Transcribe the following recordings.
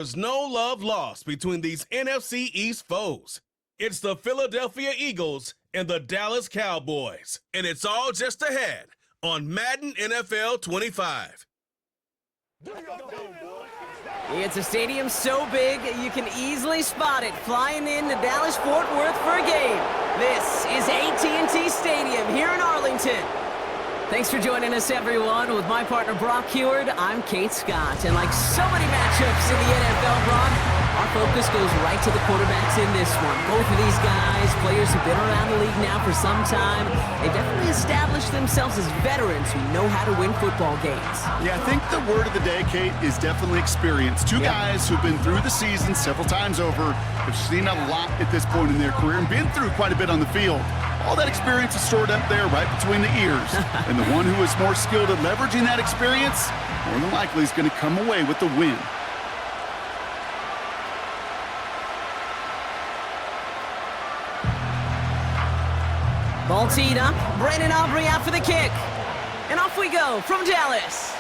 There's no love lost between these NFC East foes. It's the Philadelphia Eagles and the Dallas Cowboys, and it's all just ahead on Madden NFL 25. It's a stadium so big you can easily spot it flying into Dallas-Fort Worth for a game. This is AT&T Stadium here in Arlington. Thanks for joining us, everyone. With my partner, Brock Heward, I'm Kate Scott. And like so many matchups in the NFL, Brock, our focus goes right to the quarterbacks in this one. Both of these guys, players who've been around the league now for some time, they've definitely established themselves as veterans who know how to win football games. Yeah, I think the word of the day, Kate, is definitely experience. Two guys who've been through the season several times over, have seen a lot at this point in their career, and been through quite a bit on the field. All that experience is stored up there right between the ears. And the one who is more skilled at leveraging that experience, more than likely is going to come away with the win. Ball teed up. Brandon Aubrey out for the kick. And off we go from Dallas.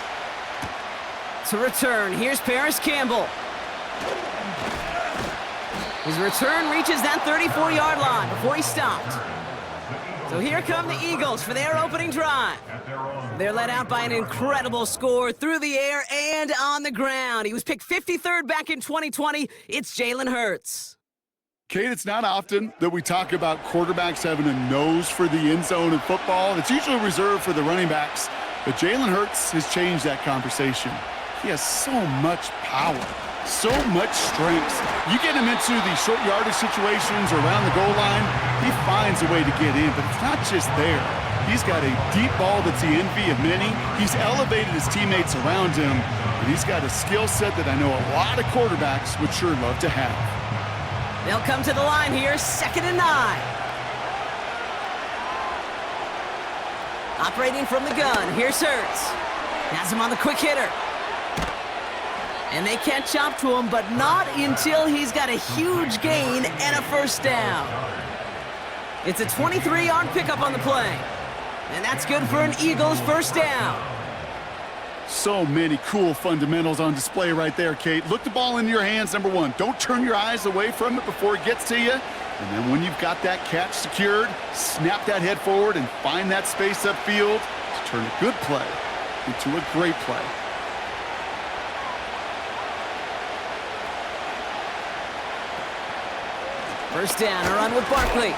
To return, here's Paris Campbell. His return reaches that 34-yard line before he stopped. So here come the Eagles for their opening drive. They're led out by an incredible score through the air and on the ground. He was picked 53rd back in 2020. It's Jalen Hurts. Kate, it's not often that we talk about quarterbacks having a nose for the end zone in football. It's usually reserved for the running backs. But Jalen Hurts has changed that conversation. He has so much power, so much strength. You get him into the short yardage situations or around the goal line, he finds a way to get in. But it's not just there. He's got a deep ball that's the envy of many. He's elevated his teammates around him. And he's got a skill set that I know a lot of quarterbacks would sure love to have. They'll come to the line here, 2nd and 9. Operating from the gun, here's Hurts. Has him on the quick hitter. And they catch up to him, but not until he's got a huge gain and a first down. It's a 23-yard pickup on the play. And that's good for an Eagles first down. So many cool fundamentals on display right there, Kate. Look the ball into your hands, number one. Don't turn your eyes away from it before it gets to you. And then when you've got that catch secured, snap that head forward and find that space upfield to turn a good play into a great play. First down, a run with Barkley.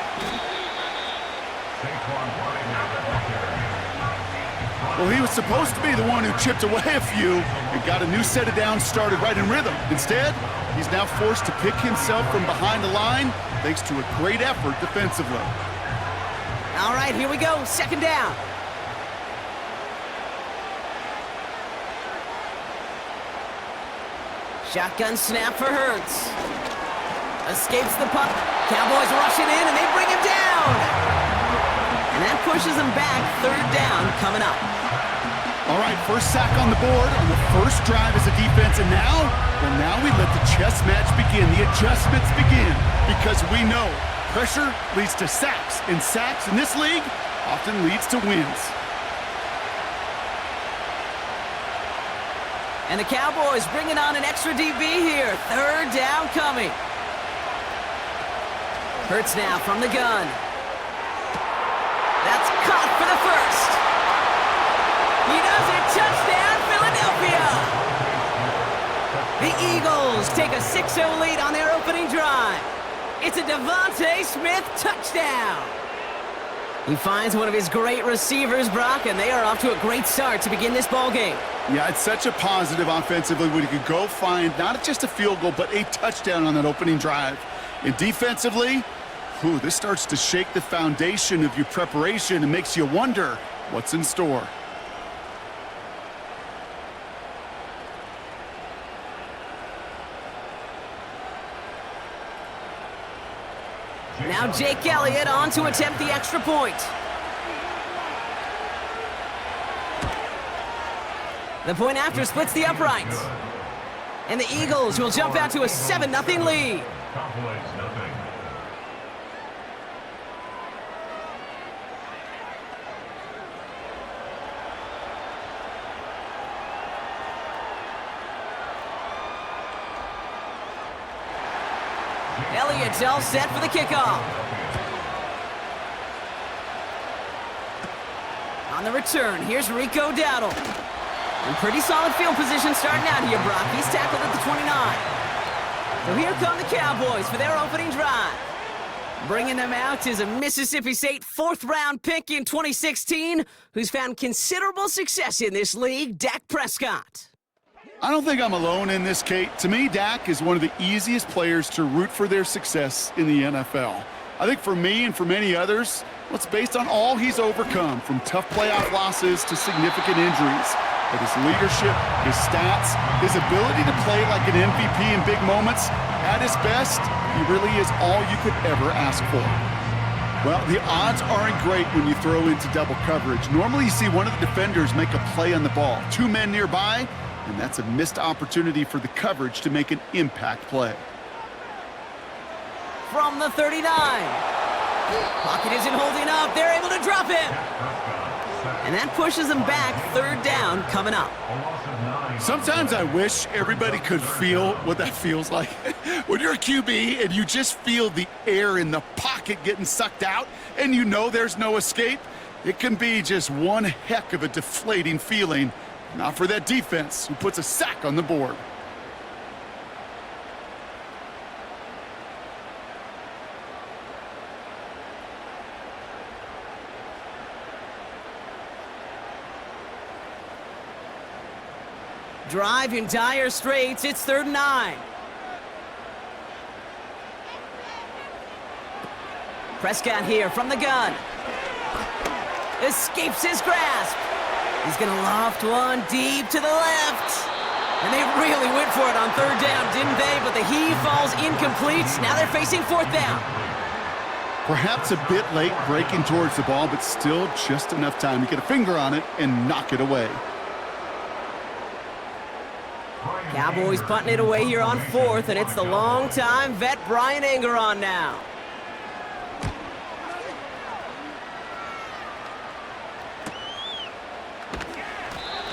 Well, he was supposed to be the one who chipped away a few and got a new set of downs started right in rhythm. Instead, he's now forced to pick himself from behind the line thanks to a great effort defensively. All right, here we go, 2nd down. Shotgun snap for Hurts. Escapes the puck. Cowboys rushing in, and they bring him down. And that pushes him back. 3rd down coming up. All right, first sack on the board on the first drive as a defense. And now we let the chess match begin. The adjustments begin because we know pressure leads to sacks. And sacks in this league often leads to wins. And the Cowboys bringing on an extra DB here. 3rd down coming. Hurts now from the gun. That's caught for the first. He does it. Touchdown, Philadelphia. The Eagles take a 6-0 lead on their opening drive. It's a Devontae Smith touchdown. He finds one of his great receivers, Brock, and they are off to a great start to begin this ball game. Yeah, it's such a positive offensively when you could go find not just a field goal, but a touchdown on that opening drive. And defensively, this starts to shake the foundation of your preparation and makes you wonder what's in store. Now Jake Elliott on to attempt the extra point. The point after splits the uprights. And the Eagles will jump out to a 7-0 lead. Elliott's all set for the kickoff. On the return, here's Rico Dowdle. In pretty solid field position starting out here, Brock. He's tackled at the 29. So here come the Cowboys for their opening drive. Bringing them out is a Mississippi State fourth-round pick in 2016 who's found considerable success in this league, Dak Prescott. I don't think I'm alone in this, Kate. To me, Dak is one of the easiest players to root for their success in the NFL. I think for me and for many others, well, it's based on all he's overcome, from tough playoff losses to significant injuries. But his leadership, his stats, his ability to play like an MVP in big moments, at his best, he really is all you could ever ask for. Well, the odds aren't great when you throw into double coverage. Normally you see one of the defenders make a play on the ball. Two men nearby, and that's a missed opportunity for the coverage to make an impact play. From the 39. Pocket isn't holding up. They're able to drop him. And that pushes them back. Third down coming up. Sometimes I wish everybody could feel what that feels like. When you're a QB and you just feel the air in the pocket getting sucked out and you know there's no escape, it can be just one heck of a deflating feeling. Not for that defense who puts a sack on the board. Drive in dire straits. It's 3rd and 9. Prescott here from the gun. Escapes his grasp. He's going to loft one deep to the left. And they really went for it on 3rd down, didn't they? But the heave falls incomplete. Now they're facing 4th down. Perhaps a bit late breaking towards the ball, but still just enough time to get a finger on it and knock it away. Cowboys punting it away here on 4th, and it's the long-time vet Brian Anger on now.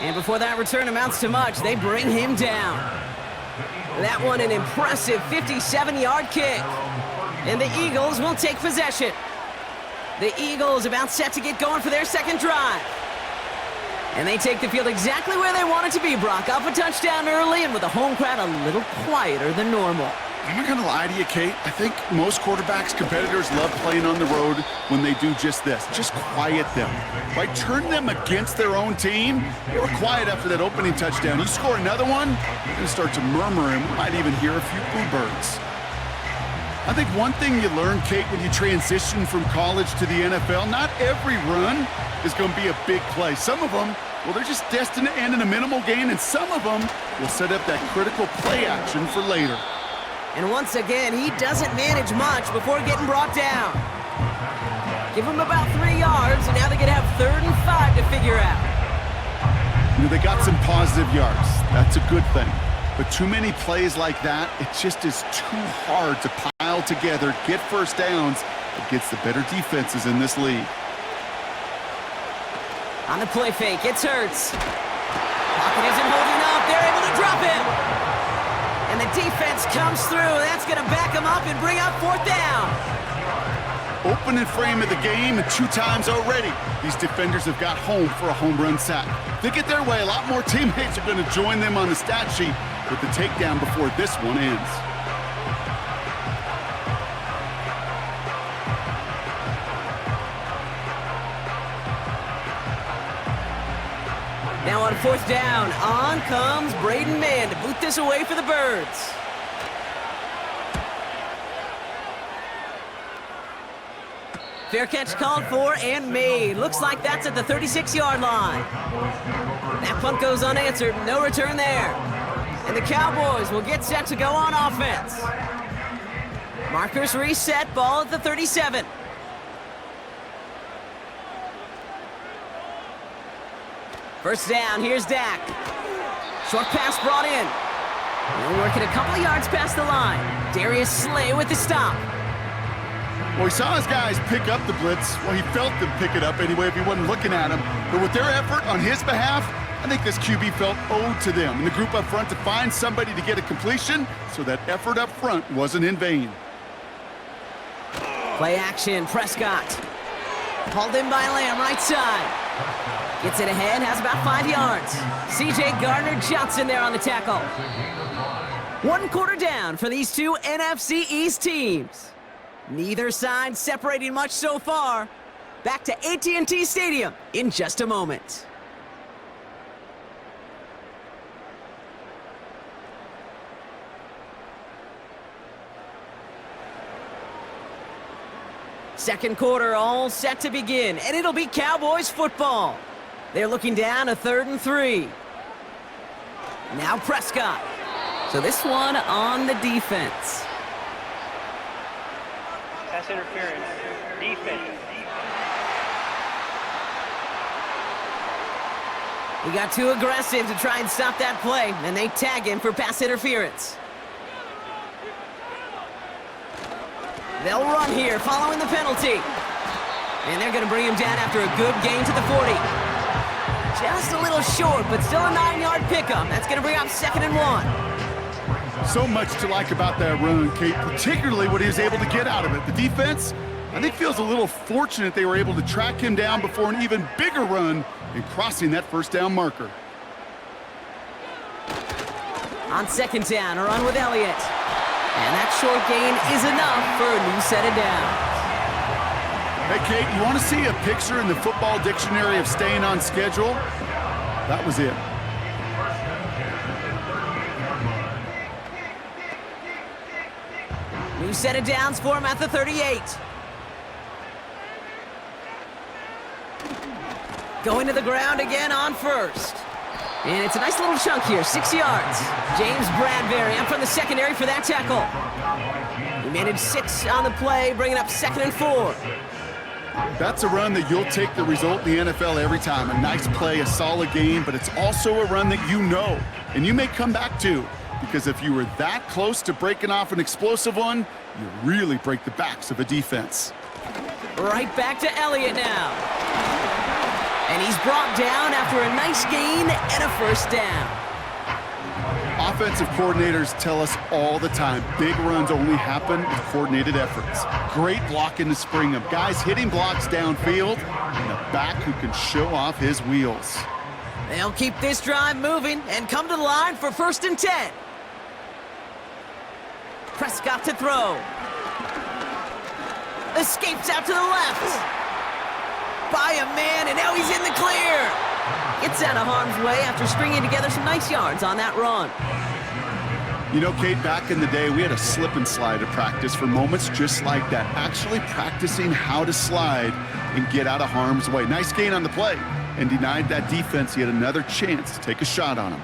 And before that return amounts to much, they bring him down. That one an impressive 57-yard kick. And the Eagles will take possession. The Eagles about set to get going for their second drive. And they take the field exactly where they want it to be, Brock. Up a touchdown early and with the home crowd a little quieter than normal. I'm not going to lie to you, Kate. I think most quarterbacks, competitors love playing on the road when they do just this. Just quiet them. Right? Turn them against their own team. They were quiet after that opening touchdown. You score another one, you're going to start to murmur and we might even hear a few boo birds. I think one thing you learn, Kate, when you transition from college to the NFL, not every run is going to be a big play. Some of them, well, they're just destined to end in a minimal gain, and some of them will set up that critical play action for later. And once again, he doesn't manage much before getting brought down. Give him about 3 yards, and now they can have 3rd and 5 to figure out. You know, they got some positive yards. That's a good thing. But too many plays like that, it just is too hard to pile together, get first downs against the better defenses in this league. On the play fake, it's Hurts. Pocket isn't holding up. They're able to drop him. And the defense comes through. That's going to back him up and bring up 4th down. Opening frame of the game 2 times already. These defenders have got home for a home run sack. They get their way, a lot more teammates are going to join them on the stat sheet with the takedown before this one ends. Now on 4th down, on comes Braden Mann to boot this away for the Birds. Fair catch called for and made. Looks like that's at the 36-yard line. That punt goes unanswered. No return there. And the Cowboys will get set to go on offense. Markers reset. Ball at the 37. First down. Here's Dak. Short pass brought in. We're working a couple of yards past the line. Darius Slay with the stop. Well, he saw his guys pick up the blitz. Well, he felt them pick it up anyway if he wasn't looking at him. But with their effort on his behalf, I think this QB felt owed to them and the group up front to find somebody to get a completion, so that effort up front wasn't in vain. Play action, Prescott. Hauled in by Lamb, right side. Gets it ahead, has about 5 yards. C.J. Gardner-Johnson there on the tackle. 1 quarter down for these two NFC East teams. Neither side separating much so far. Back to AT&T Stadium in just a moment. Second quarter all set to begin, and it'll be Cowboys football. They're looking down a 3rd and 3. Now Prescott. So this one on the defense. Pass interference. Defense. He got too aggressive to try and stop that play, and they tag him for pass interference. They'll run here following the penalty. And they're going to bring him down after a good gain to the 40. Just a little short, but still a 9-yard pickup. That's going to bring up 2nd and 1. So much to like about that run, Kate, particularly what he was able to get out of it. The defense, I think, feels a little fortunate they were able to track him down before an even bigger run in crossing that 1st down marker. On 2nd down, a run with Elliott. And that short gain is enough for a new set of downs. Hey, Kate, you want to see a picture in the football dictionary of staying on schedule? That was it. New set of downs for him at the 38. Going to the ground again on 1st. And it's a nice little chunk here, 6 yards. James Bradbury up from the secondary for that tackle. He managed 6 on the play, bringing up 2nd and 4. That's a run that you'll take the result in the NFL every time. A nice play, a solid game, but it's also a run that you know, and you may come back to, because if you were that close to breaking off an explosive one, you really break the backs of a defense. Right back to Elliott now. And he's brought down after a nice gain and a 1st down. Offensive coordinators tell us all the time, big runs only happen with coordinated efforts. Great blocking to spring them. Guys hitting blocks downfield, and a back who can show off his wheels. They'll keep this drive moving and come to the line for 1st and 10. Prescott to throw. Escapes out to the left. By a man, and now he's in the clear. Gets out of harm's way after stringing together some nice yards on that run. You know, Kate, back in the day, we had a slip and slide at practice for moments just like that. Actually practicing how to slide and get out of harm's way. Nice gain on the play, and denied that defense yet another chance to take a shot on him.